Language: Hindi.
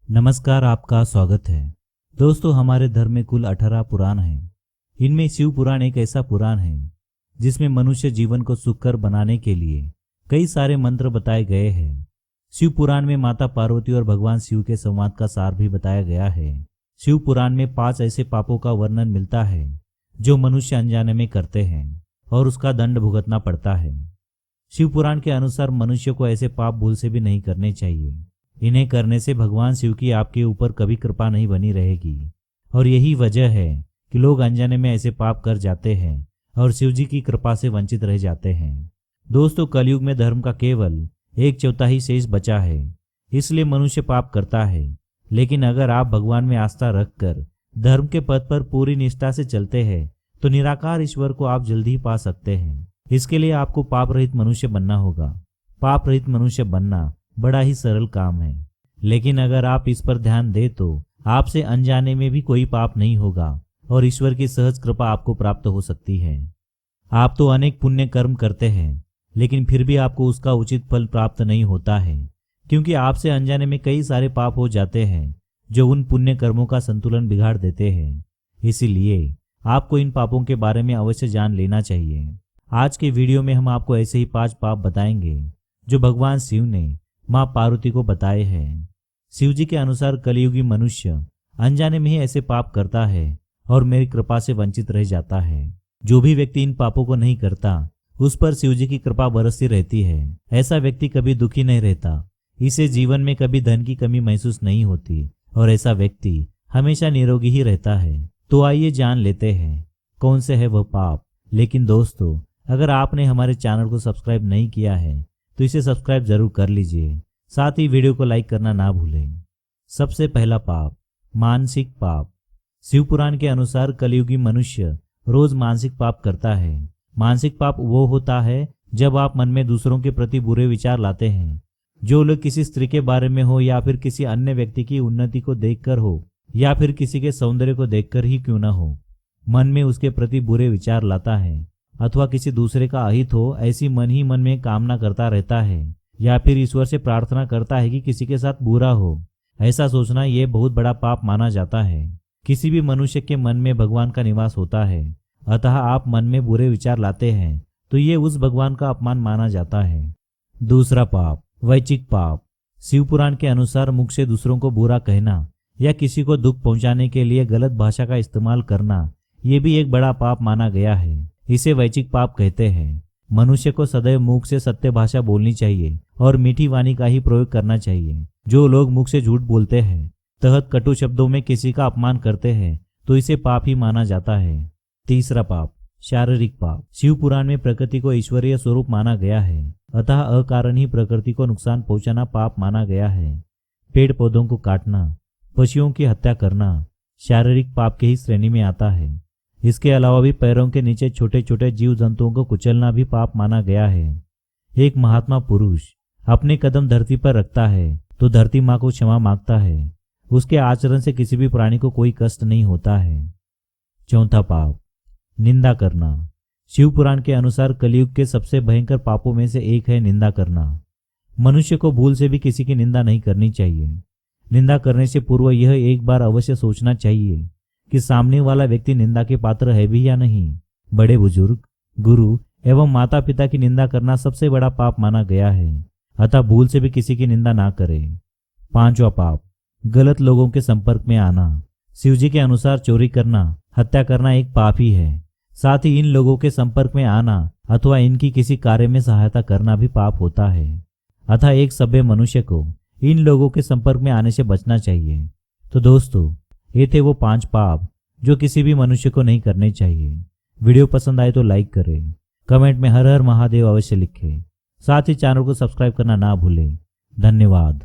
नमस्कार, आपका स्वागत है। दोस्तों, हमारे धर्म में कुल 18 पुराण हैं। इनमें शिव पुराण एक ऐसा पुराण है जिसमें मनुष्य जीवन को सुखकर बनाने के लिए कई सारे मंत्र बताए गए हैं। शिव पुराण में माता पार्वती और भगवान शिव के संवाद का सार भी बताया गया है। शिव पुराण में 5 ऐसे पापों का वर्णन मिलता है जो मनुष्य अनजाने में करते हैं और उसका दंड भुगतना पड़ता है। शिव पुराण के अनुसार मनुष्य को ऐसे पाप भूल से भी नहीं करने चाहिए। इन्हें करने से भगवान शिव की आपके ऊपर कभी कृपा नहीं बनी रहेगी और यही वजह है कि लोग अनजाने में ऐसे पाप कर जाते हैं और शिव जी की कृपा से वंचित रह जाते हैं। दोस्तों, कलयुग में धर्म का केवल 1/4 शेष बचा है, इसलिए मनुष्य पाप करता है। लेकिन अगर आप भगवान में आस्था रखकर धर्म के पथ पर पूरी निष्ठा से चलते हैं तो निराकार ईश्वर को आप जल्दी ही पा सकते हैं। इसके लिए आपको पाप रहित मनुष्य बनना होगा। पाप रहित मनुष्य बनना बड़ा ही सरल काम है, लेकिन अगर आप इस पर ध्यान दें तो आपसे अनजाने में भी कोई पाप नहीं होगा और ईश्वर की सहज कृपा आपको प्राप्त हो सकती है। आप तो अनेक पुण्य कर्म करते हैं, लेकिन फिर भी आपको उसका उचित फल प्राप्त नहीं होता है, क्योंकि आपसे अनजाने में कई सारे पाप हो जाते हैं जो उन पुण्य कर्मों का संतुलन बिगाड़ देते हैं। इसीलिए आपको इन पापों के बारे में अवश्य जान लेना चाहिए। आज के वीडियो में हम आपको ऐसे ही 5 पाप बताएंगे जो भगवान शिव ने मां पार्वती को बताए हैं। शिव जी के अनुसार कलयुगी मनुष्य अनजाने में ही ऐसे पाप करता है और मेरी कृपा से वंचित रह जाता है। जो भी व्यक्ति इन पापों को नहीं करता उस पर शिव जी की कृपा बरसती रहती है। ऐसा व्यक्ति कभी दुखी नहीं रहता, इसे जीवन में कभी धन की कमी महसूस नहीं होती और ऐसा व्यक्ति हमेशा निरोगी ही रहता है। तो आइए जान लेते हैं कौन से है वह पाप। लेकिन दोस्तों, अगर आपने हमारे चैनल को सब्सक्राइब नहीं किया है तो इसे सब्सक्राइब जरूर कर लीजिए, साथ ही वीडियो को लाइक करना ना भूलें। सबसे पहला पाप, मानसिक पाप। शिव पुराण के अनुसार कलयुगी मनुष्य रोज मानसिक पाप करता है। मानसिक पाप वो होता है जब आप मन में दूसरों के प्रति बुरे विचार लाते हैं। जो लोग किसी स्त्री के बारे में हो या फिर किसी अन्य व्यक्ति की उन्नति को देखकर हो या फिर किसी के सौंदर्य को देखकर ही क्यों ना हो, मन में उसके प्रति बुरे विचार लाता है अथवा किसी दूसरे का अहित हो ऐसी मन ही मन में कामना करता रहता है या फिर ईश्वर से प्रार्थना करता है कि किसी के साथ बुरा हो, ऐसा सोचना ये बहुत बड़ा पाप माना जाता है। किसी भी मनुष्य के मन में भगवान का निवास होता है, अतः आप मन में बुरे विचार लाते हैं तो ये उस भगवान का अपमान माना जाता है। दूसरा पाप, वैचिक पाप। शिव पुराण के अनुसार मुख से दूसरों को बुरा कहना या किसी को दुख पहुंचाने के लिए गलत भाषा का इस्तेमाल करना, ये भी एक बड़ा पाप माना गया है। इसे वैचिक पाप कहते हैं। मनुष्य को सदैव मुख से सत्य भाषा बोलनी चाहिए और मीठी वाणी का ही प्रयोग करना चाहिए। जो लोग मुख से झूठ बोलते हैं, तहत कटु शब्दों में किसी का अपमान करते हैं तो इसे पाप ही माना जाता है। तीसरा पाप, शारीरिक पाप। शिव पुराण में प्रकृति को ईश्वरीय स्वरूप माना गया है, अतः अकारण ही प्रकृति को नुकसान पहुंचाना पाप माना गया है। पेड़ पौधों को काटना, पशुओं की हत्या करना शारीरिक पाप की ही श्रेणी में आता है। इसके अलावा भी पैरों के नीचे छोटे छोटे जीव जंतुओं को कुचलना भी पाप माना गया है। एक महात्मा पुरुष अपने कदम धरती पर रखता है तो धरती माँ को क्षमा मांगता है। उसके आचरण से किसी भी प्राणी को कोई कष्ट नहीं होता है। चौथा पाप, निंदा करना। शिव पुराण के अनुसार कलयुग के सबसे भयंकर पापों में से एक है निंदा करना। मनुष्य को भूल से भी किसी की निंदा नहीं करनी चाहिए। निंदा करने से पूर्व यह एक बार अवश्य सोचना चाहिए कि सामने वाला व्यक्ति निंदा के पात्र है भी या नहीं। बड़े बुजुर्ग, गुरु एवं माता पिता की निंदा करना सबसे बड़ा पाप माना गया है, अतः भूल से भी किसी की निंदा ना करें। पांचवा पाप, गलत लोगों के संपर्क में आना। शिव जी के अनुसार चोरी करना, हत्या करना एक पाप ही है। साथ ही इन लोगों के संपर्क में आना अथवा इनकी किसी कार्य में सहायता करना भी पाप होता है। अतः एक सभ्य मनुष्य को इन लोगों के संपर्क में आने से बचना चाहिए। तो दोस्तों, ये थे वो 5 पाप जो किसी भी मनुष्य को नहीं करने चाहिए। वीडियो पसंद आए तो लाइक करें, कमेंट में हर हर महादेव अवश्य लिखें, साथ ही चैनल को सब्सक्राइब करना ना भूलें। धन्यवाद।